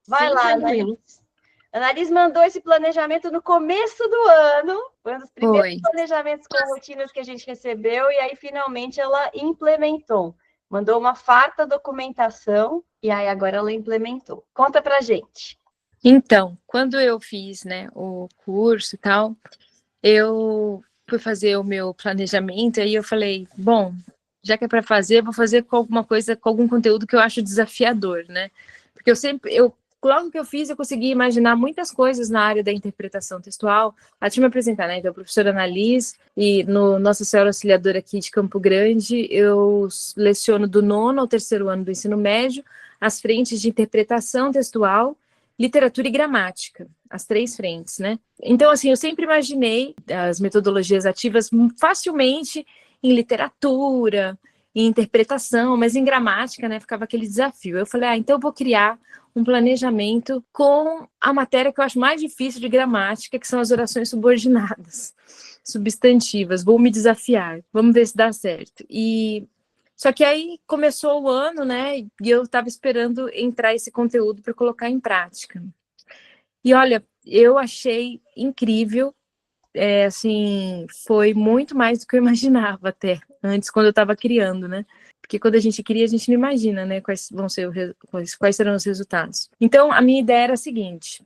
Vai Sim, lá, tranquilo. Annalise. Annalise mandou esse planejamento no começo do ano, foi um dos primeiros Foi. planejamentos com rotinas que a gente recebeu, e aí finalmente ela implementou. Mandou uma farta documentação, e aí agora ela implementou. Conta pra gente. Então, quando eu fiz, né, o curso e tal, eu fui fazer o meu planejamento, aí eu falei, bom, já que é para fazer, vou fazer com alguma coisa, com algum conteúdo que eu acho desafiador, né? Porque logo que eu fiz, eu consegui imaginar muitas coisas na área da interpretação textual. Deixa eu me apresentar, né? Então, professora Annalise, e no Nossa Senhora Auxiliadora aqui de Campo Grande, eu leciono do 9º ao 3º ano do ensino médio, as frentes de interpretação textual, literatura e gramática, as 3 frentes, né? Então, assim, eu sempre imaginei as metodologias ativas facilmente em literatura, em interpretação, mas em gramática, né, ficava aquele desafio. Eu falei, então eu vou criar um planejamento com a matéria que eu acho mais difícil de gramática, que são as orações subordinadas, substantivas. Vou me desafiar, vamos ver se dá certo. Só que aí começou o ano, né, e eu estava esperando entrar esse conteúdo para colocar em prática. E olha, eu achei incrível, assim, foi muito mais do que eu imaginava até, antes, quando eu estava criando, né? Porque quando a gente cria, a gente não imagina, né, quais serão os resultados. Então, a minha ideia era a seguinte,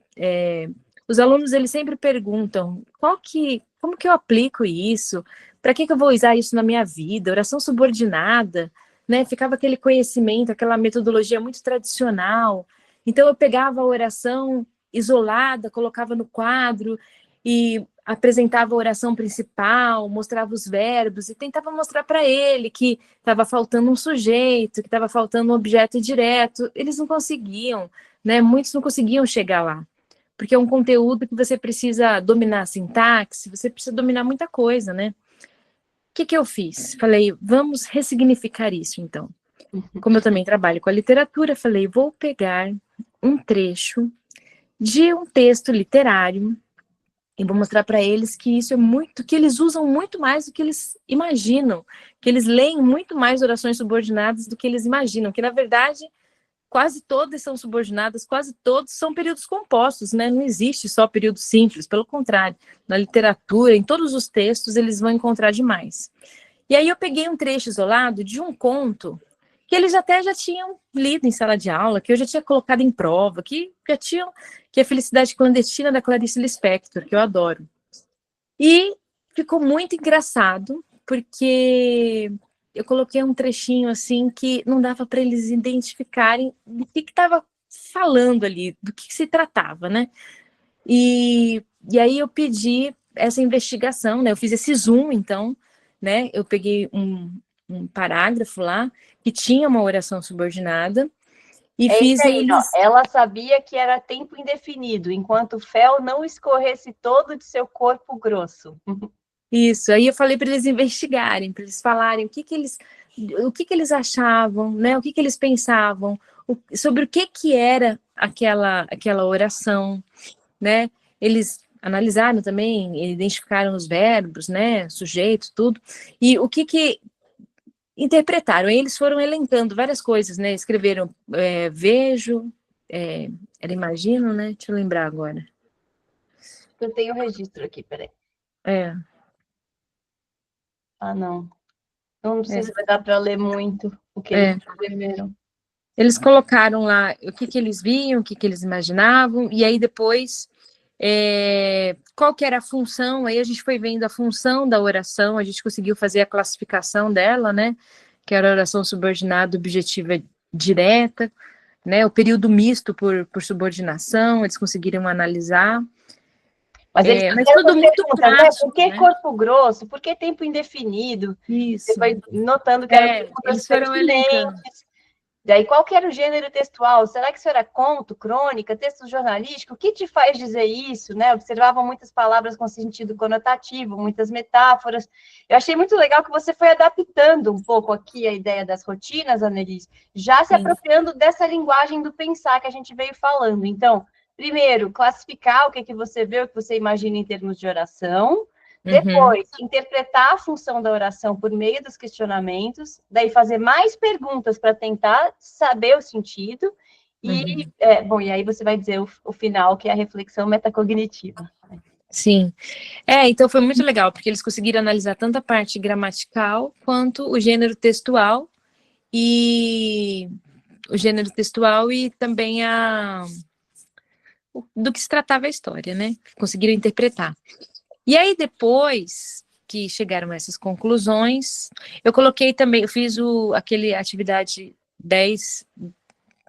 os alunos, eles sempre perguntam, como que eu aplico isso? Para que eu vou usar isso na minha vida? Oração subordinada, né? Ficava aquele conhecimento, aquela metodologia muito tradicional. Então, eu pegava a oração isolada, colocava no quadro e apresentava a oração principal, mostrava os verbos e tentava mostrar para ele que estava faltando um sujeito, que estava faltando um objeto direto. Eles não conseguiam, né? Muitos não conseguiam chegar lá, porque é um conteúdo que você precisa dominar a sintaxe, você precisa dominar muita coisa, né? O que eu fiz? Falei, vamos ressignificar isso, então. Como eu também trabalho com a literatura, falei, vou pegar um trecho de um texto literário e vou mostrar para eles que isso é muito, que eles usam muito mais do que eles imaginam, que eles leem muito mais orações subordinadas do que eles imaginam, que na verdade quase todas são subordinadas, quase todos são períodos compostos, né? Não existe só período simples, pelo contrário, na literatura, em todos os textos, eles vão encontrar demais. E aí eu peguei um trecho isolado de um conto que eles até já tinham lido em sala de aula, que eu já tinha colocado em prova, que já tinham, que é a Felicidade Clandestina da Clarice Lispector, que eu adoro. E ficou muito engraçado, porque eu coloquei um trechinho assim que não dava para eles identificarem do que estava falando ali, do que se tratava, né? E aí eu pedi essa investigação, né? Eu fiz esse zoom, então, né? Eu peguei um parágrafo lá que tinha uma oração subordinada e É esse fiz aí, ó. eles. Ela sabia que era tempo indefinido, enquanto o fel não escorresse todo de seu corpo grosso. Isso, aí eu falei para eles investigarem, para eles falarem o que que eles achavam, né? O que que eles pensavam, sobre o que era aquela oração, né? Eles analisaram também, identificaram os verbos, né? Sujeito, tudo, e o que interpretaram. Aí eles foram elencando várias coisas, né? Escreveram vejo, era imagino, né? Deixa eu lembrar agora. Eu tenho o registro aqui, peraí. É, Ah, não. Não sei é, se vai dar para ler muito o que eles é. escreveram. Eles colocaram lá o que eles viam, o que eles imaginavam, e aí depois qual que era a função, aí a gente foi vendo a função da oração, a gente conseguiu fazer a classificação dela, né, que era a oração subordinada objetiva direta, né, o período misto por subordinação, eles conseguiram analisar, Mas eles mas fizeram tudo essas muito perguntas, né? Por prático, que né, corpo grosso? Por que tempo indefinido? Você isso, foi notando que eram perguntas eles foram elencando. pertinentes. Daí, qual que era o gênero textual? Será que isso era conto, crônica, texto jornalístico? O que te faz dizer isso, né? Observavam muitas palavras com sentido conotativo, muitas metáforas. Eu achei muito legal que você foi adaptando um pouco aqui a ideia das rotinas, Annelise, já se Sim. apropriando dessa linguagem do pensar que a gente veio falando. Então, primeiro, classificar o que você vê, o que você imagina em termos de oração. Uhum. Depois, interpretar a função da oração por meio dos questionamentos, daí fazer mais perguntas para tentar saber o sentido, E, bom, e aí você vai dizer o final, que é a reflexão metacognitiva. Sim. Então foi muito legal, porque eles conseguiram analisar tanto a parte gramatical quanto o gênero textual e também do que se tratava a história, né? Conseguiram interpretar. E aí, depois que chegaram a essas conclusões, eu coloquei também, eu fiz aquele atividade 10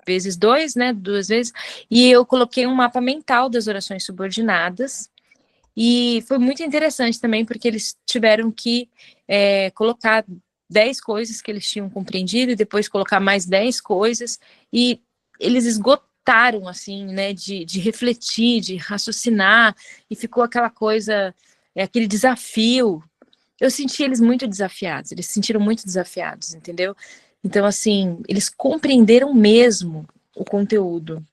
vezes 2, né? 2 vezes, e eu coloquei um mapa mental das orações subordinadas. E foi muito interessante também, porque eles tiveram que colocar 10 coisas que eles tinham compreendido e depois colocar mais 10 coisas, e eles esgotaram, assim, né, de refletir, de raciocinar, e ficou aquela coisa, aquele desafio. Eu senti eles muito desafiados, eles se sentiram muito desafiados, entendeu? Então, assim, eles compreenderam mesmo o conteúdo.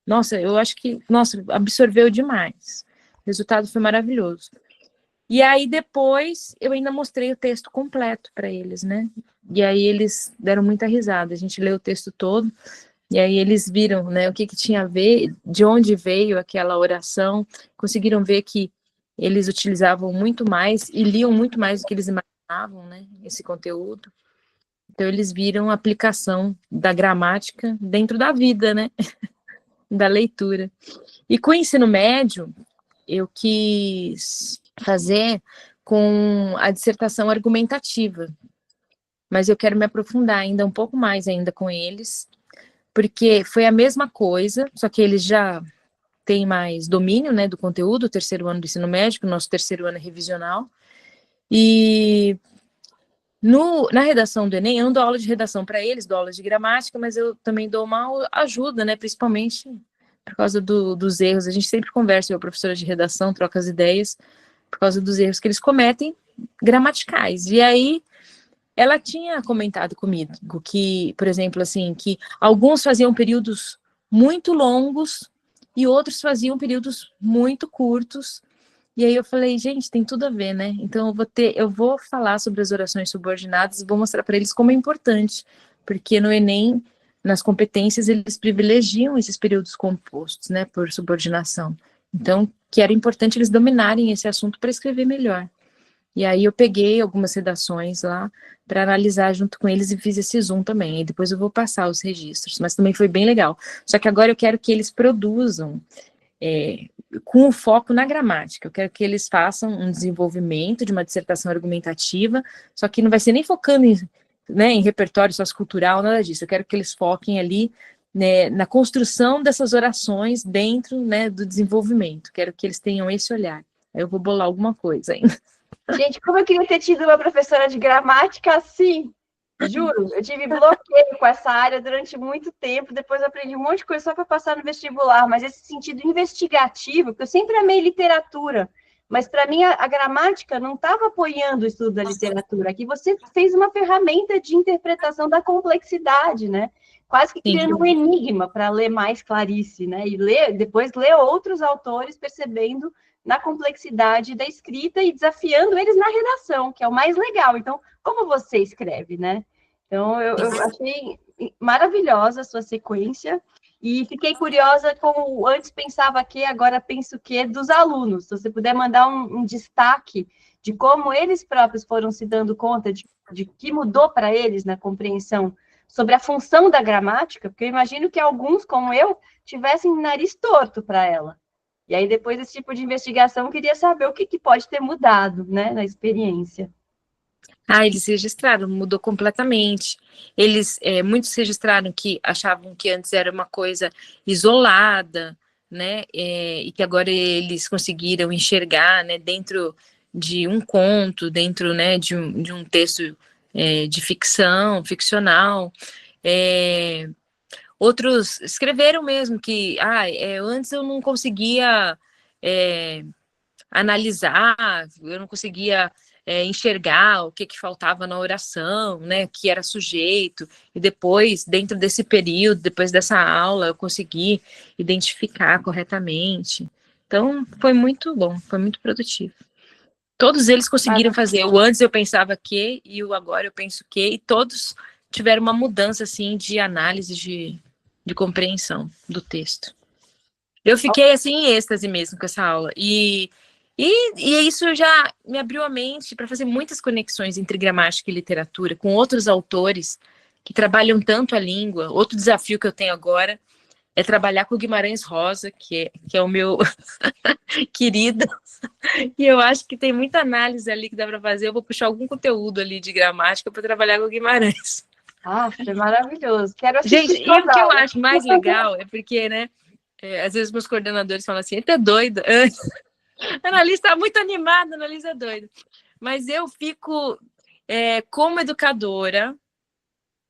Nossa, eu acho que, absorveu demais. O resultado foi maravilhoso. E aí, depois, eu ainda mostrei o texto completo para eles, né? E aí, eles deram muita risada. A gente leu o texto todo, e aí eles viram, né, o que tinha a ver, de onde veio aquela oração, conseguiram ver que eles utilizavam muito mais e liam muito mais do que eles imaginavam, né, esse conteúdo. Então, eles viram a aplicação da gramática dentro da vida, né, da leitura. E com o ensino médio, eu quis fazer com a dissertação argumentativa, mas eu quero me aprofundar ainda um pouco mais ainda com eles, porque foi a mesma coisa, só que eles já têm mais domínio, né, do conteúdo, o terceiro ano do ensino médio, o nosso terceiro ano é revisional, e na redação do Enem, eu não dou aula de redação para eles, dou aula de gramática, mas eu também dou uma ajuda, né, principalmente por causa dos erros. A gente sempre conversa, eu, professora de redação, troca as ideias, por causa dos erros que eles cometem gramaticais. E aí, ela tinha comentado comigo que, por exemplo, assim, que alguns faziam períodos muito longos e outros faziam períodos muito curtos. E aí eu falei, gente, tem tudo a ver, né? Então eu vou falar sobre as orações subordinadas e vou mostrar para eles como é importante, porque no Enem, nas competências, eles privilegiam esses períodos compostos, né, por subordinação. Então, que era importante eles dominarem esse assunto para escrever melhor. E aí eu peguei algumas redações lá para analisar junto com eles e fiz esse zoom também. E depois eu vou passar os registros, mas também foi bem legal. Só que agora eu quero que eles produzam com o foco na gramática. Eu quero que eles façam um desenvolvimento de uma dissertação argumentativa, só que não vai ser nem focando em repertório sociocultural, nada disso. Eu quero que eles foquem ali, né, na construção dessas orações dentro, né, do desenvolvimento. Quero que eles tenham esse olhar. Aí eu vou bolar alguma coisa ainda. Gente, como eu queria ter tido uma professora de gramática assim. Juro, eu tive bloqueio com essa área durante muito tempo, depois eu aprendi um monte de coisa só para passar no vestibular, mas esse sentido investigativo, porque eu sempre amei literatura, mas para mim a gramática não estava apoiando o estudo da literatura. Aqui você fez uma ferramenta de interpretação da complexidade, né? Quase que criando um enigma para ler mais Clarice, né? E depois ler outros autores percebendo na complexidade da escrita e desafiando eles na redação, que é o mais legal. Então, como você escreve, né? Então, eu achei maravilhosa a sua sequência e fiquei curiosa como antes pensava que, agora penso que dos alunos. Se você puder mandar um destaque de como eles próprios foram se dando conta de que mudou para eles na compreensão sobre a função da gramática, porque eu imagino que alguns, como eu, tivessem nariz torto para ela. E aí, depois desse tipo de investigação, eu queria saber o que pode ter mudado, né, na experiência. Eles registraram, mudou completamente. Eles, muitos registraram que achavam que antes era uma coisa isolada, né, e que agora eles conseguiram enxergar, né, dentro de um conto, dentro, né, de um texto de ficcional. Outros escreveram mesmo que antes eu não conseguia analisar, eu não conseguia enxergar o que faltava na oração, né, que era sujeito, e depois, dentro desse período, depois dessa aula, eu consegui identificar corretamente. Então, foi muito bom, foi muito produtivo. Todos eles conseguiram fazer. O antes eu pensava que, e o agora eu penso que, e todos tiveram uma mudança, assim, de análise, de compreensão do texto. Eu fiquei assim em êxtase mesmo com essa aula. E isso já me abriu a mente para fazer muitas conexões entre gramática e literatura, com outros autores que trabalham tanto a língua. Outro desafio que eu tenho agora é trabalhar com o Guimarães Rosa, que é o meu querido. E eu acho que tem muita análise ali que dá para fazer. Eu vou puxar algum conteúdo ali de gramática para trabalhar com o Guimarães. Ah, foi maravilhoso. Quero assistir. Gente, e o que eu acho mais legal é porque, né, às vezes meus coordenadores falam assim, ele é doido. A Annalisa está muito animada, a Annalisa é doida. Mas eu fico, como educadora,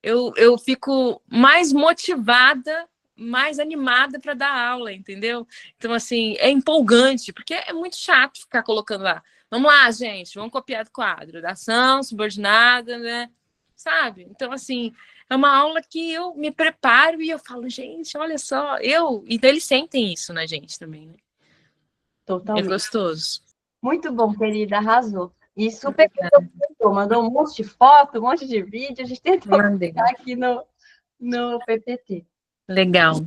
eu fico mais motivada, mais animada para dar aula, entendeu? Então, assim, é empolgante, porque é muito chato ficar colocando lá. Vamos lá, gente, vamos copiar do quadro, da ação, subordinada, né? Sabe? Então, assim, é uma aula que eu me preparo e eu falo, gente, olha só, então eles sentem isso na gente também, né? Totalmente. É gostoso. Muito bom, querida, arrasou. E super mandou um monte de foto, um monte de vídeo, a gente tentou colocar aqui no PPT. Legal.